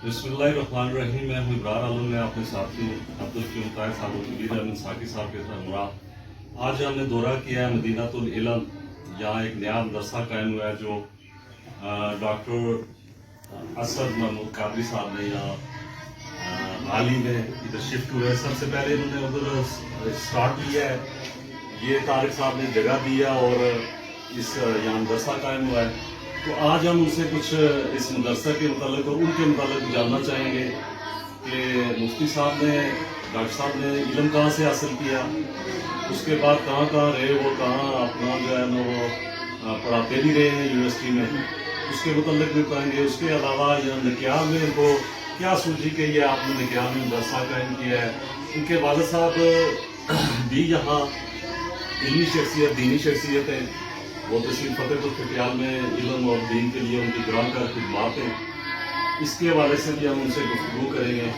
بسم اللہ الرحمن الرحیم. میں ہوں ابرار عالم. میں اپنے ساتھی عبدالقیوم طاہر صاحب اور کبیر احمد ساقی صاحب کے ساتھ ہمراہ آج ہم نے دورہ کیا ہے مدینۃ العلم. یہاں ایک نیا مدرسہ قائم ہوا ہے جو ڈاکٹر اسد محمود قادری صاحب نے یہاں حال ہی میں ادھر شفٹ ہوئے. سب سے پہلے انہوں نے ادھر اسٹارٹ کیا ہے. یہ طارق صاحب نے جگہ دیا اور اس یہاں مدرسہ قائم ہوا ہے. تو آج ہم ان سے کچھ اس مدرسہ کے متعلق اور ان کے متعلق جاننا چاہیں گے کہ مفتی صاحب نے ڈاکٹر صاحب نے علم کہاں سے حاصل کیا, اس کے بعد کہاں کہاں رہے, وہ کہاں اپنا جو ہے نا وہ پڑھاتے بھی رہے ہیں یونیورسٹی میں, اس کے متعلق بھی پڑھیں گے. اس کے علاوہ یہاں نکیال میں ان کو کیا سوچی کہ یہ آپ نے نکیال میں مدرسہ قائم کیا ہے. ان کے والد صاحب بھی یہاں علمی شخصیت, دینی شخصیت ہے. وہ تحصیل فتح پور کھٹیال میں علم اور دین کے لیے ان کی گراں کر خدمات ہیں. اس کے حوالے سے بھی ہم ان سے گفتگو کریں گے.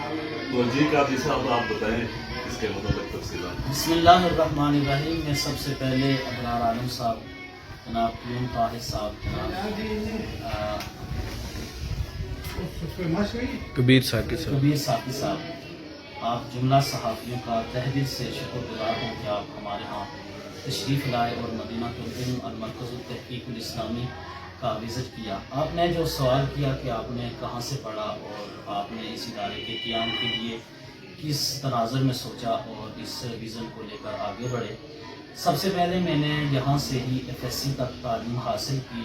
تو جی قادری صاحب آپ بتائیں اس کے متعلق تفصیلات. بسم اللہ الرحمن الرحیم. میں سب سے پہلے ابرار عالم صاحب, جناب قیوم طاہر صاحب, جناب کبیر ساقی صاحب, آپ جملہ صحافیوں کا تہ دل سے شکر گزار ہوں کہ آپ ہمارے ہاں تشریف لائے اور مدینہ العلم اور مرکز التحقیق الاسلامی کا وزٹ کیا. آپ نے جو سوال کیا کہ آپ نے کہاں سے پڑھا اور آپ نے اس ادارے کے قیام کے لیے کس تناظر میں سوچا اور اس ویژن کو لے کر آگے بڑھے. سب سے پہلے میں نے یہاں سے ہی FSC تک تعلیم حاصل کی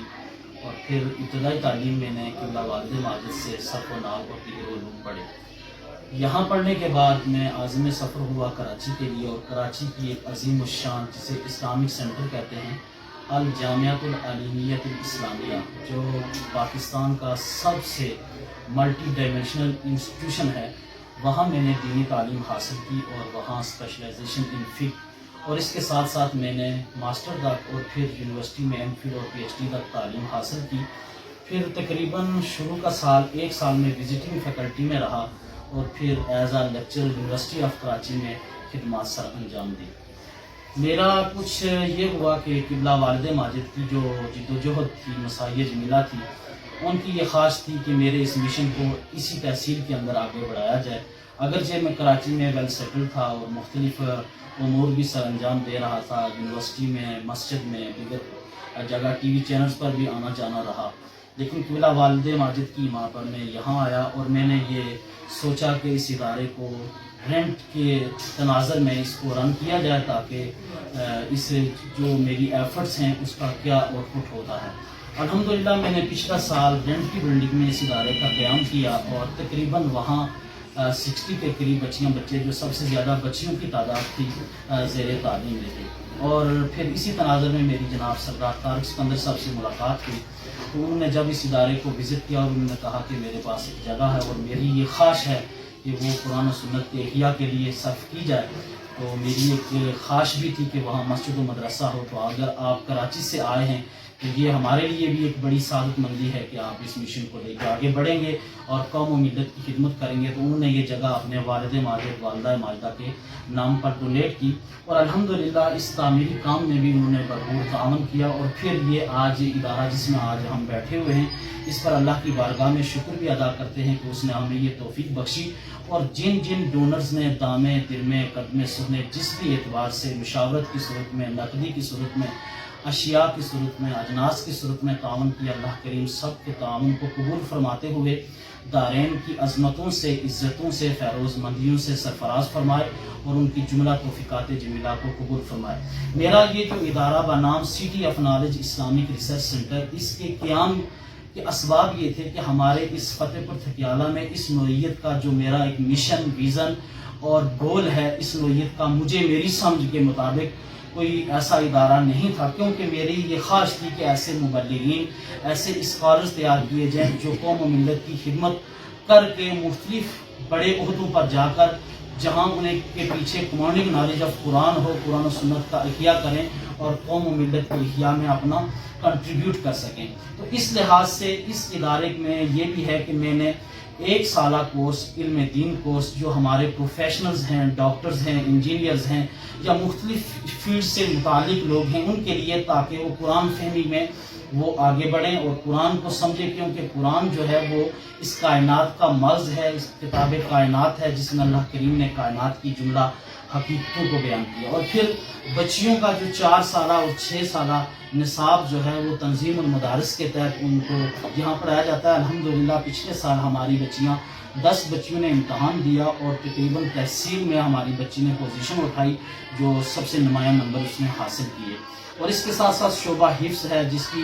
اور پھر ابتدائی تعلیم میں نے قبلہ والد ماجد سے صرف و نحو اور دیگر علوم پڑھے. یہاں پڑھنے کے بعد میں عازم سفر ہوا کراچی کے لیے, اور کراچی کی ایک عظیم الشان جسے اسلامک سینٹر کہتے ہیں, الجامعۃ العلمیۃ الاسلامیہ, جو پاکستان کا سب سے ملٹی ڈائمینشنل انسٹیٹیوشن ہے, وہاں میں نے دینی تعلیم حاصل کی اور وہاں اسپیشلائزیشن ان فقہ, اور اس کے ساتھ ساتھ میں نے ماسٹر تک اور پھر یونیورسٹی میں MPhil اور PhD تک تعلیم حاصل کی. پھر تقریباً شروع کا سال 1 سال میں وزٹنگ فیکلٹی میں رہا اور پھر as a lecture university of Karachi میں خدمات سر انجام دی. میرا کچھ یہ ہوا کہ قبلہ والد ماجد کی جو جد و جہد تھی, مساعی جمیلہ تھی, ان کی یہ خواہش تھی کہ میرے اس مشن کو اسی تحصیل کے اندر آگے بڑھایا جائے. اگرچہ میں کراچی میں ویل سیٹل تھا اور مختلف امور بھی سر انجام دے رہا تھا, یونیورسٹی میں, مسجد میں, دیگر جگہ TV چینلز پر بھی آنا جانا رہا, لیکن قبلہ والد ماجد کی ماں پر میں یہاں آیا اور میں نے یہ سوچا کہ اس ادارے کو رینٹ کے تناظر میں اس کو رن کیا جائے تاکہ اس جو میری ایفرٹس ہیں اس کا کیا آؤٹ پٹ ہوتا ہے. الحمدللہ میں نے پچھلا سال رینٹ کی بلڈنگ میں اس ادارے کا قیام کیا اور تقریباً وہاں 60 کے قریب بچے, جو سب سے زیادہ بچیوں کی تعداد تھی, زیر تعلیم میں تھے. اور پھر اسی تناظر میں میری جناب سردار طارق سکندر صاحب سے ملاقات ہوئی. تو انہوں نے جب اس ادارے کو وزٹ کیا اور انہوں نے کہا کہ میرے پاس ایک جگہ ہے اور میری یہ خواہش ہے کہ وہ قرآن و سنت کے احیاء کے لیے صرف کی جائے. تو میری ایک خواہش بھی تھی کہ وہاں مسجد و مدرسہ ہو. تو اگر آپ کراچی سے آئے ہیں تو یہ ہمارے لیے بھی ایک بڑی سعادت مندی ہے کہ آپ اس مشن کو لے کے آگے بڑھیں گے اور قوم و ملت کی خدمت کریں گے. تو انہوں نے یہ جگہ اپنے والد ماجد, والدہ ماجدہ کے نام پر ڈونیٹ کی اور الحمدللہ اس تعمیری کام میں بھی انہوں نے بھرپور تعاون کیا. اور پھر یہ آج ادارہ جس میں آج ہم بیٹھے ہوئے ہیں, اس پر اللہ کی بارگاہ میں شکر بھی ادا کرتے ہیں کہ اس نے ہمیں یہ توفیق بخشی. اور جن ڈونرز نے دامے, درمے, قدمے, سہنے, جس بھی اعتبار سے مشاورت کی صورت میں, نقدی کی صورت میں, اشیاء کی صورت میں, اجناس کی صورت میں تعاون کیا, اللہ کریم سب کے تعاون کو قبول فرماتے ہوئے دارین کی عظمتوں سے, عزتوں سے, فیروز مندیوں سے سرفراز فرمائے اور ان کی جملہ توفیقات جمیلہ کو قبول فرمائے. میرا یہ جو ادارہ بنام city of knowledge Islamic research centre, اس کے قیام کے اسباب یہ تھے کہ ہمارے اس فتح پور تھکیالہ میں اس نوعیت کا جو میرا ایک مشن, ویژن اور گول ہے, اس نوعیت کا مجھے میری سمجھ کے مطابق کوئی ایسا ادارہ نہیں تھا. کیونکہ میری یہ خواہش تھی کہ ایسے مبلغین, ایسے اسکالرز تیار کیے جائیں جو قوم و ملت کی خدمت کر کے مختلف بڑے عہدوں پر جا کر, جہاں انہیں کے پیچھے کمانڈنگ نالج آف قرآن ہو, قرآن و سنت کا احیاء کریں اور قوم و ملت کے احیاء میں اپنا کنٹریبیوٹ کر سکیں. تو اس لحاظ سے اس ادارے میں یہ بھی ہے کہ میں نے 1 سالہ کورس, علم دین کورس, جو ہمارے پروفیشنلز ہیں, ڈاکٹرز ہیں, انجینئرز ہیں یا مختلف فیلڈ سے متعلق لوگ ہیں ان کے لیے, تاکہ وہ قرآن فہمی میں وہ آگے بڑھیں اور قرآن کو سمجھیں، کیونکہ قرآن جو ہے وہ اس کائنات کا مرض ہے، اس کتاب کائنات ہے جس میں اللہ کریم نے کائنات کی جملہ حقیقتوں کو بیان کیا. اور پھر بچیوں کا جو 4 سالہ اور 6 سالہ نصاب جو ہے وہ تنظیم المدارس کے تحت ان کو یہاں پڑھایا جاتا ہے. الحمدللہ پچھلے سال ہماری بچیاں 10 بچیوں نے امتحان دیا اور تقریباً تحصیل میں ہماری بچی نے پوزیشن اٹھائی جو سب سے نمایاں نمبر اس نے حاصل کیے. اور اس کے ساتھ ساتھ شعبہ حفظ ہے، جس کی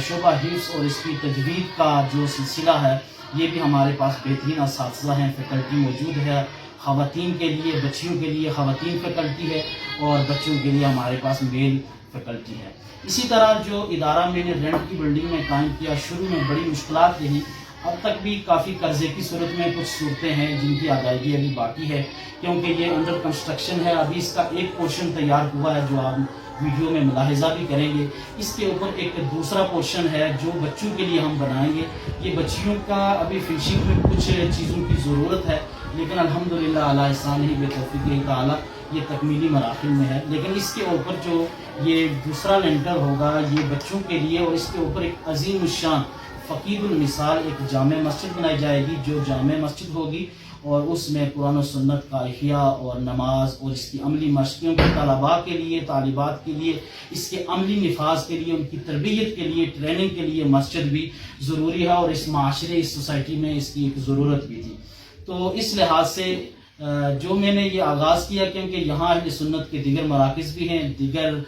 شعبہ حفظ اور اس کی تجوید کا جو سلسلہ ہے یہ بھی ہمارے پاس بہترین اساتذہ ہیں، فیکلٹی موجود ہے. خواتین کے لیے، بچیوں کے لیے خواتین فیکلٹی ہے اور بچوں کے لیے ہمارے پاس میل فیکلٹی ہے. اسی طرح جو ادارہ میں نے رینٹ کی بلڈنگ میں قائم کیا، شروع میں بڑی مشکلات رہی، اب تک بھی کافی قرضے کی صورت میں کچھ صورتیں ہیں جن کی ادائیگی ابھی باقی ہے، کیونکہ یہ انڈر کنسٹرکشن ہے. ابھی اس کا ایک پورشن تیار ہوا ہے جو آپ ویڈیو میں ملاحظہ بھی کریں گے. اس کے اوپر ایک دوسرا پورشن ہے جو بچوں کے لیے ہم بنائیں گے. یہ بچیوں کا ابھی فنشنگ میں کچھ چیزوں کی ضرورت ہے، لیکن الحمدللہ علی احسان ہی بتوفیق تعالیٰ یہ تکمیلی مراحل میں ہے. لیکن اس کے اوپر جو یہ دوسرا لینٹر ہوگا یہ بچوں کے لیے، اور اس کے اوپر ایک عظیم الشان فقید المثال ایک جامع مسجد بنائی جائے گی جو جامع مسجد ہوگی، اور اس میں قرآن و سنت کا احیاء اور نماز اور اس کی عملی مشقوں کے طلباء کے لیے، طالبات کے لیے، اس کے عملی نفاذ کے لیے، ان کی تربیت کے لیے، ٹریننگ کے لیے مسجد بھی ضروری ہے، اور اس معاشرے، اس سوسائٹی میں اس کی ایک ضرورت بھی تھی. تو اس لحاظ سے جو میں نے یہ آغاز کیا، کیونکہ یہاں اہل سنت کے دیگر مراکز بھی ہیں، دیگر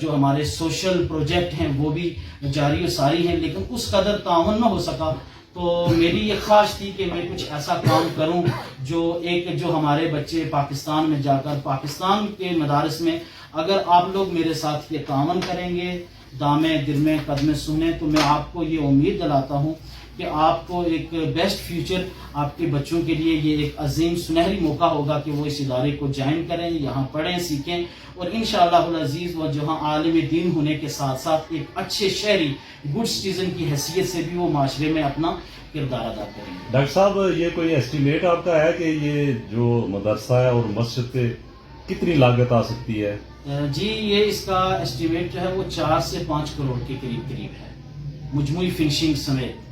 جو ہمارے سوشل پروجیکٹ ہیں وہ بھی جاری و ساری ہیں، لیکن اس قدر تعاون نہ ہو سکا. تو میری یہ خواہش تھی کہ میں کچھ ایسا کام کروں جو ہمارے بچے پاکستان میں جا کر پاکستان کے مدارس میں اگر آپ لوگ میرے ساتھ یہ تعاون کریں گے، دامے درمے قدمے سنے، تو میں آپ کو یہ امید دلاتا ہوں کہ آپ کو ایک بیسٹ فیوچر آپ کے بچوں کے لیے یہ ایک عظیم سنہری موقع ہوگا کہ وہ اس ادارے کو جوائن کریں، یہاں پڑھیں، سیکھیں، اور انشاءاللہ العزیز وہ جہاں عالم دین ہونے کے ساتھ ساتھ ایک اچھے شہری، گڈ سٹیزن کی حیثیت سے بھی وہ معاشرے میں اپنا کردار ادا کریں گے. ڈاکٹر صاحب یہ کوئی ایسٹیمیٹ آپ کا ہے کہ یہ جو مدرسہ ہے اور مسجد پہ کتنی لاگت آ سکتی ہے؟ جی یہ اس کا اسٹیمیٹ جو ہے وہ 4 سے 5 کروڑ کے قریب ہے مجموعی فنشنگ سمیت.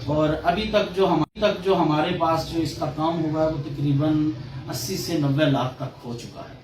اور ابھی تک جو ہمارے پاس جو اس کا کام ہوا ہے وہ تقریباً 80 سے 90 لاکھ تک ہو چکا ہے.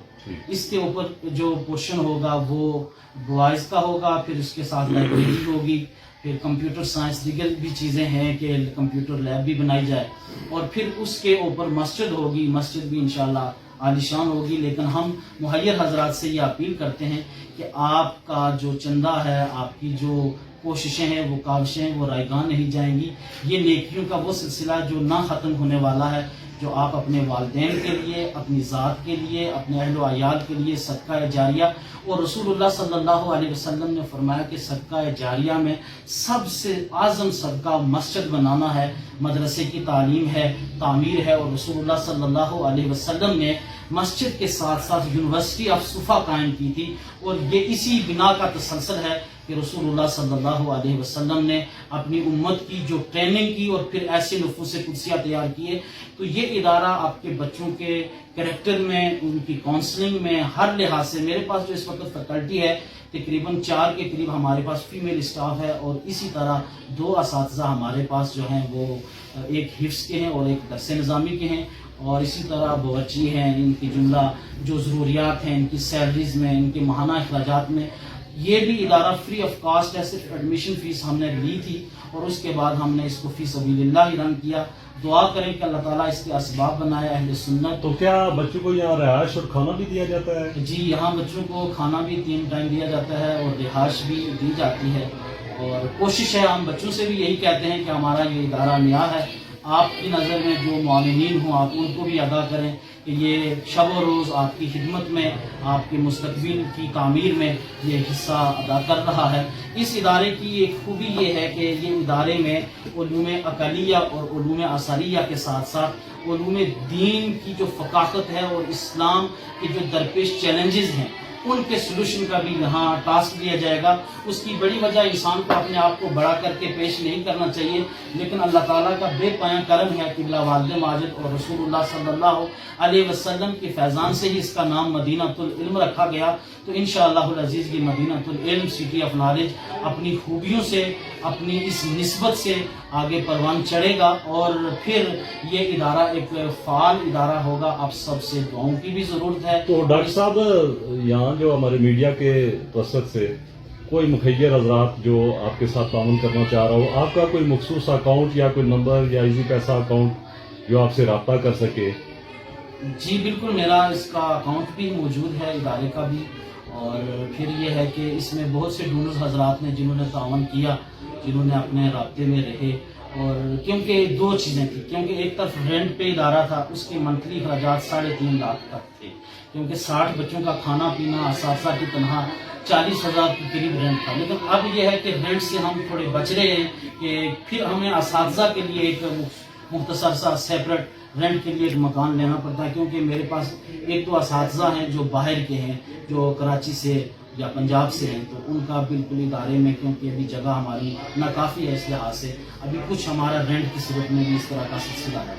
اس کے اوپر جو پورشن ہوگا وہ بوائز کا ہوگا، پھر اس کے ساتھ لائبریری ہوگی، پھر کمپیوٹر سائنس دیگر بھی چیزیں ہیں کہ کمپیوٹر لیب بھی بنائی جائے، اور پھر اس کے اوپر مسجد ہوگی. مسجد بھی انشاءاللہ عالیشان ہوگی. لیکن ہم مہیر حضرات سے یہ اپیل کرتے ہیں کہ آپ کا جو چندہ ہے، آپ کی جو کوششیں ہیں، وہ کاوشیں ہیں، وہ رائگاں نہیں جائیں گی. یہ نیکیوں کا وہ سلسلہ جو نہ ختم ہونے والا ہے، جو آپ اپنے والدین کے لیے، اپنی ذات کے لیے، اپنے اہل و عیال کے لیے صدقہ جاریہ، اور رسول اللہ صلی اللہ علیہ وسلم نے فرمایا کہ صدقہ جاریہ میں سب سے اعظم صدقہ مسجد بنانا ہے، مدرسے کی تعلیم ہے، تعمیر ہے. اور رسول اللہ صلی اللہ علیہ وسلم نے مسجد کے ساتھ ساتھ یونیورسٹی آف صفا قائم کی تھی، اور یہ اسی بنا کا تسلسل ہے کہ رسول اللہ صلی اللہ علیہ وسلم نے اپنی امت کی جو ٹریننگ کی اور پھر ایسے نفوس قدسیہ تیار کیے. تو یہ ادارہ آپ کے بچوں کے کریکٹر میں، ان کی کاؤنسلنگ میں، ہر لحاظ سے، میرے پاس جو اس وقت فیکلٹی ہے تقریباً 4 کے قریب ہمارے پاس فیمیل اسٹاف ہے، اور اسی طرح 2 اساتذہ ہمارے پاس جو ہیں وہ ایک حفظ کے ہیں اور ایک درس نظامی کے ہیں، اور اسی طرح باورچی ہیں. ان کی جملہ جو ضروریات ہیں، ان کی سیلریز میں، ان کے ماہانہ اخراجات میں، یہ بھی ادارہ فری آف کاسٹ ہے. صرف ایڈمیشن فیس ہم نے لی تھی اور اس کے بعد ہم نے اس کو فی سبیل اللہ ہی رن کیا. دعا کریں کہ اللہ تعالیٰ اس کے اسباب بنائے. اہل سنت. تو کیا بچوں کو یہاں رہائش اور کھانا بھی دیا جاتا ہے؟ جی یہاں بچوں کو کھانا بھی 3 ٹائم دیا جاتا ہے اور رہائش بھی دی جاتی ہے، اور کوشش ہے، ہم بچوں سے بھی یہی کہتے ہیں کہ ہمارا یہ ادارہ معیار ہے. آپ کی نظر میں جو معاونین ہوں آپ ان کو بھی آگاہ کریں کہ یہ شب و روز آپ کی خدمت میں، آپ کے مستقبل کی تعمیر میں یہ حصہ ادا کر رہا ہے. اس ادارے کی ایک خوبی یہ ہے کہ یہ ادارے میں علوم عقلیہ اور علوم اثریہ کے ساتھ ساتھ علوم دین کی جو فقاقت ہے اور اسلام کے جو درپیش چیلنجز ہیں ان کے سلوشن کا بھی یہاں ٹاسک دیا جائے گا. اس کی بڑی وجہ انسان کو اپنے آپ کو بڑا کر کے پیش نہیں کرنا چاہیے, لیکن اللہ تعالیٰ کا بے پایاں کرم ہے کہ والد ماجد اور رسول اللہ صلی اللہ علیہ وسلم کے فیضان سے ہی اس کا نام مدینہ العلم رکھا گیا. تو انشاءاللہ العزیز یہ مدینہ العلم سٹی آف نالج اپنی خوبیوں سے, اپنی اس نسبت سے آگے پروان چڑھے گا, اور پھر یہ ادارہ ایک فعال ادارہ ہوگا. آپ سب سے دعاؤں کی بھی ضرورت ہے. تو ڈاکٹر صاحب یہاں جو ہمارے میڈیا کے توسط سے کوئی مخیر حضرات جو آپ کے ساتھ تعاون کرنا چاہ رہا ہو, آپ کا کوئی مخصوص اکاؤنٹ یا کوئی نمبر یا ایزی پیسہ اکاؤنٹ جو آپ سے رابطہ کر سکے؟ جی بالکل, میرا اس کا اکاؤنٹ بھی موجود ہے ادارے کا بھی. اور پھر یہ ہے کہ اس میں بہت سے ڈونرز حضرات نے جنہوں نے تعاون کیا, جنہوں نے اپنے رابطے میں رہے. اور کیونکہ دو چیزیں تھیں, کیونکہ ایک طرف رینٹ پہ ادارہ تھا, اس کے منتھلی اخراجات 3.5 لاکھ تک تھے, کیونکہ 60 بچوں کا کھانا پینا, اساتذہ کی تنخواہ 40,000 کے قریب رینٹ تھا. لیکن اب یہ ہے کہ رینٹ سے ہم تھوڑے بچ رہے ہیں کہ پھر ہمیں اساتذہ کے لیے ایک مختصر سا سیپریٹ رینٹ کے لیے ایک مکان لینا پڑتا ہے, کیونکہ میرے پاس 1-2 اساتذہ ہیں جو باہر کے ہیں, جو کراچی سے یا پنجاب سے ہیں. تو ان کا بالکل ادارے میں کیونکہ ابھی جگہ ہماری ناکافی ہے, اس لحاظ سے ابھی کچھ ہمارا رینٹ کی صورت میں بھی اس طرح کا سلسلہ ہے.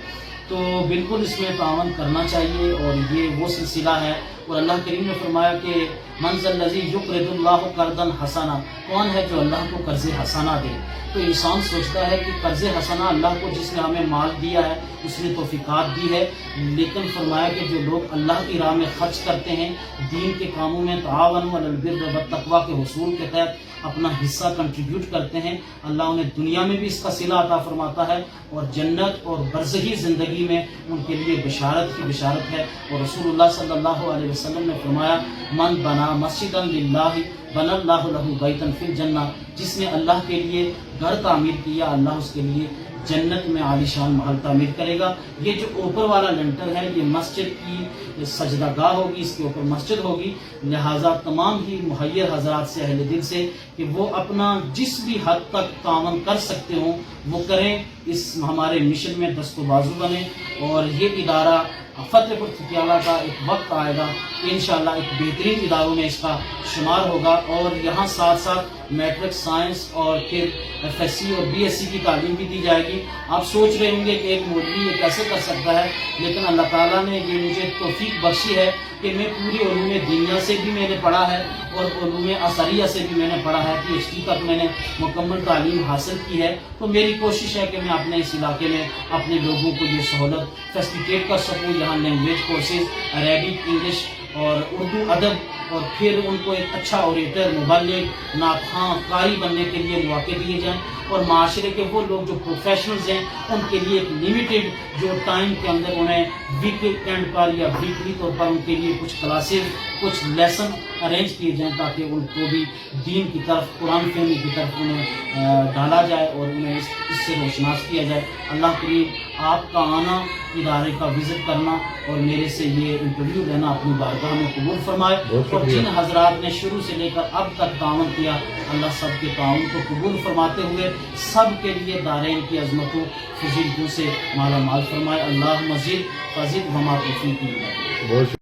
تو بالکل اس میں تعاون کرنا چاہیے, اور یہ وہ سلسلہ ہے. اور اللہ کریم نے فرمایا کہ من ذا الذی یقرض اللہ قرضا حسنا, کون ہے جو اللہ کو قرض حسنا دے. تو انسان سوچتا ہے کہ قرض حسنا اللہ کو جس نے ہمیں مال دیا ہے اس نے توفیقات دی ہے, لیکن فرمایا کہ جو لوگ اللہ کی راہ میں خرچ کرتے ہیں, دین کے کاموں میں تعاونوا علی البر والتقوی کے حصول کے تحت اپنا حصہ کنٹریبیوٹ کرتے ہیں, اللہ انہیں دنیا میں بھی اس کا صلہ عطا فرماتا ہے, اور جنت اور برزخی زندگی میں ان کے لیے بشارت کی بشارت ہے. اور رسول اللہ صلی اللہ علیہ وسلم نے فرمایا من بنا مسجدا للہ بنا اللہ لہ بیتا فی الجنہ, جس نے اللہ کے لیے گھر تعمیر کیا, اللہ اس کے لیے جنت میں عالیشان محل تعمیر کرے گا. یہ جو اوپر والا لنٹر ہے یہ مسجد کی سجدہ گاہ ہوگی, اس کے اوپر مسجد ہوگی. لہٰذا تمام ہی مخیر حضرات سے, اہل دل سے, کہ وہ اپنا جس بھی حد تک تعاون کر سکتے ہوں وہ کریں, اس ہمارے مشن میں دست و بازو بنیں. اور یہ ادارہ فتح پور تھکیالہ کا ایک وقت آئے گا کہ انشاءاللہ ایک بہترین اداروں میں اس کا شمار ہوگا, اور یہاں ساتھ ساتھ میٹرک سائنس اور پھر FSC اور BSc کی تعلیم بھی دی جائے گی. آپ سوچ رہے ہوں گے کہ ایک مولوی یہ کیسے کر سکتا ہے, لیکن اللہ تعالیٰ نے یہ مجھے توفیق بخشی ہے کہ میں پوری علوم دینیا سے بھی میں نے پڑھا ہے اور علوم اثریہ سے بھی میں نے پڑھا ہے. PhD تک میں نے مکمل تعلیم حاصل کی ہے. تو میری کوشش ہے کہ میں اپنے اس علاقے میں اپنے لوگوں کو یہ سہولت فیسیلیٹیٹ کر سکوں. یہاں لینگویج کورسز, عربک, انگلش اور اردو ادب, اور پھر ان کو ایک اچھا اوریٹر, مبلغ, نعت خواں, قاری بننے کے لیے مواقع دیے جائیں. اور معاشرے کے وہ لوگ جو پروفیشنلز ہیں ان کے لیے ایک لمیٹڈ جو ٹائم کے اندر انہیں ویکینڈ پر یا ویکلی طور پر ان کے لیے کچھ کلاسز, کچھ لیسن ارینج کیے جائیں, تاکہ ان کو بھی دین کی طرف, قرآن فہمی کی طرف انہیں ڈالا جائے اور انہیں اس سے روشناس کیا جائے. اللہ کریم آپ کا آنا, ادارے کا وزٹ کرنا اور میرے سے یہ انٹرویو لینا اپنی بارگاہ میں قبول فرمائے. اور جن حضرات نے شروع سے لے کر اب تک تعاون کیا, اللہ سب کے تعاون کو قبول فرماتے ہوئے سب کے لیے دارین کی عظمتوں فضیلتوں سے مالا مال فرمائے. اللہ مزید فضیل وما توفیق.